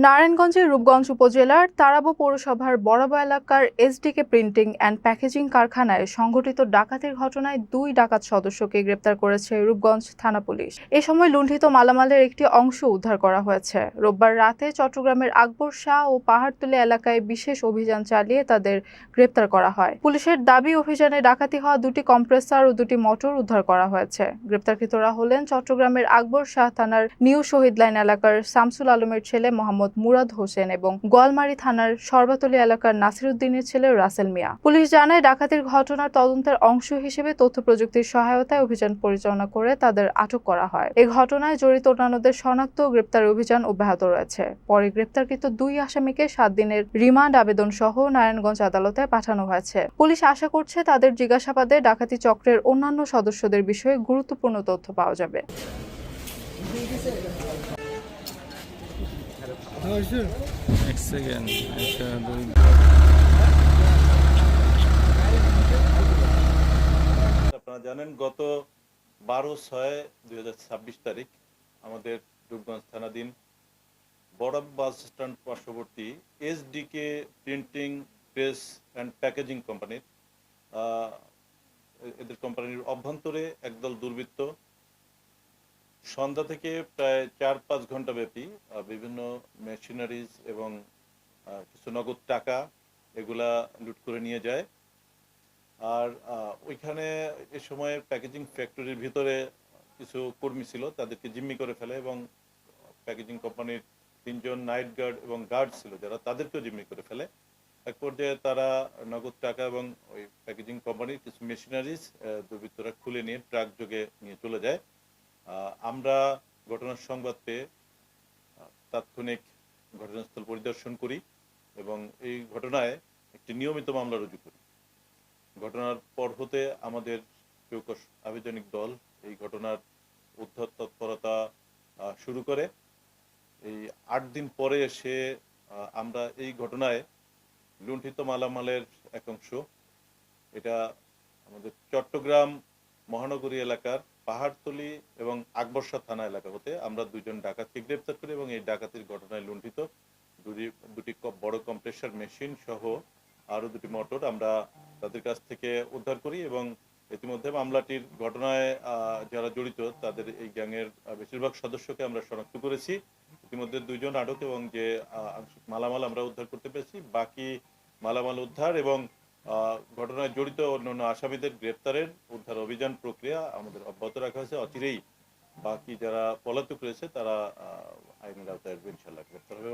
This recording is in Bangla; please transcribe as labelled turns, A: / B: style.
A: নারায়ণগঞ্জের রূপগঞ্জ উপজেলার তারাবো পৌরসভার বড়াবো এলাকার এসডিকে প্রিন্টিং অ্যান্ড প্যাকেজিং কারখানায় সংঘটিত ডাকাতির ঘটনায় 2 ডাকাত সদস্যকে গ্রেপ্তার করেছে রূপগঞ্জ থানা পুলিশ। এ সময় লুণ্ঠিত মালামালের একটি অংশ উদ্ধার করা হয়েছে। রোববার রাতে চট্টগ্রামের আকবর শাহ ও পাহাড়তলী এলাকায় বিশেষ অভিযান চালিয়ে তাদের গ্রেপ্তার করা হয়। পুলিশের দাবি, অভিযানে ডাকাতি হওয়া 2টি কম্প্রেসার ও 2টি মোটর উদ্ধার করা হয়েছে। গ্রেপ্তারকৃতরা হলেন চট্টগ্রামের আকবর শাহ থানার নিউ শহীদ লাইন এলাকার শামসুল আলমের ছেলে মোহাম্মদ মুরাদ হোসেন এবং গোয়ালমারী থানার সর্বাতলী এলাকার নাসিরউদ্দিনের ছেলে রাসেল মিয়া। পুলিশ জানায়, ডাকাতির ঘটনার তদন্তের অংশ হিসেবে তথ্য প্রযুক্তির সহায়তায় অভিযান পরিচালনা করে তাদের আটক করা হয়। এই ঘটনায় জড়িত অন্যান্যদের শনাক্ত ও গ্রেপ্তার অভিযান অব্যাহত রয়েছে। পরে গ্রেপ্তারকৃত 2 আসামিকে 7 দিনের রিমান্ড আবেদন সহ নারায়ণগঞ্জ আদালতে পাঠানো হয়েছে। পুলিশ আশা করছে তাদের জিজ্ঞাসাবাদে ডাকাতি চক্রের অন্যান্য সদস্যদের বিষয়ে গুরুত্বপূর্ণ তথ্য পাওয়া যাবে।
B: এক সেকেন্ড
C: আপনারা জানেন, গত 12/6/2026 তারিখ আমাদের রূপগঞ্জ থানাধীন বড় বাস স্ট্যান্ড পার্শ্ববর্তী SDK printing press and packaging কোম্পানির এদের কোম্পানির অভ্যন্তরে একদল দুর্বৃত্ত সন্ধ্যা থেকে প্রায় 4-5 ঘন্টা ব্যাপী বিভিন্ন মেশিনারিজ এবং কিছু নগদ টাকা এগুলা লুট করে নিয়ে যায়। আর ওইখানে এ সময় প্যাকেজিং ফ্যাক্টরির ভিতরে কিছু কর্মী ছিল, তাদেরকে জিম্মি করে ফেলে এবং প্যাকেজিং কোম্পানির 3 জন নাইট গার্ড এবং গার্ড ছিল যারা, তাদেরকেও জিম্মি করে ফেলে। এক পর্যায়ে তারা নগদ টাকা এবং ওই প্যাকেজিং কোম্পানির কিছু মেশিনারিজ দুর্বৃত্তরা খুলে নিয়ে ট্রাক যোগে নিয়ে চলে যায়। আমরা ঘটনার সংবাদ পেয়ে তাৎক্ষণিক ঘটনাস্থল পরিদর্শন করি এবং এই ঘটনায় একটি নিয়মিত মামলা রুজু করি। ঘটনার পর হতে আমাদের চৌকস আভিযানিক দল এই ঘটনার উদ্ধার তৎপরতা শুরু করে। এই 8 দিন পরে এসে আমরা এই ঘটনায় লুণ্ঠিত মালামালের এক অংশ, এটা আমাদের চট্টগ্রাম মহানগরী এলাকার পাহাড়তলী এবং আকবরশাহ থানা এলাকা হতে আমরা 2 জন ডাকাতকে গ্রেপ্তার করি এবং এই ডাকাতির ঘটনায় লুণ্ঠিত দুটি বড় কম্প্রেসার মেশিন সহ আরো 2টি মোটর আমরা তাদের কাছ থেকে উদ্ধার করি এবং ইতিমধ্যে মামলাটির ঘটনায় যারা জড়িত তাদের এই গ্যাংয়ের বেশিরভাগ সদস্যকে আমরা শনাক্ত করেছি। ইতিমধ্যে 2 জন আটক এবং যে মালামাল আমরা উদ্ধার করতে পেরেছি, বাকি মালামাল উদ্ধার এবং ঘটনায় জড়িত অন্যান্য আসামিদের গ্রেপ্তারের উদ্ধার অভিযান প্রক্রিয়া আমাদের অব্যাহত রাখা হয়েছে। অচিরেই বাকি যারা পলাতক রয়েছে তারা আইনের আওতায় ইনশাআল্লাহ গ্রেপ্তার হবে।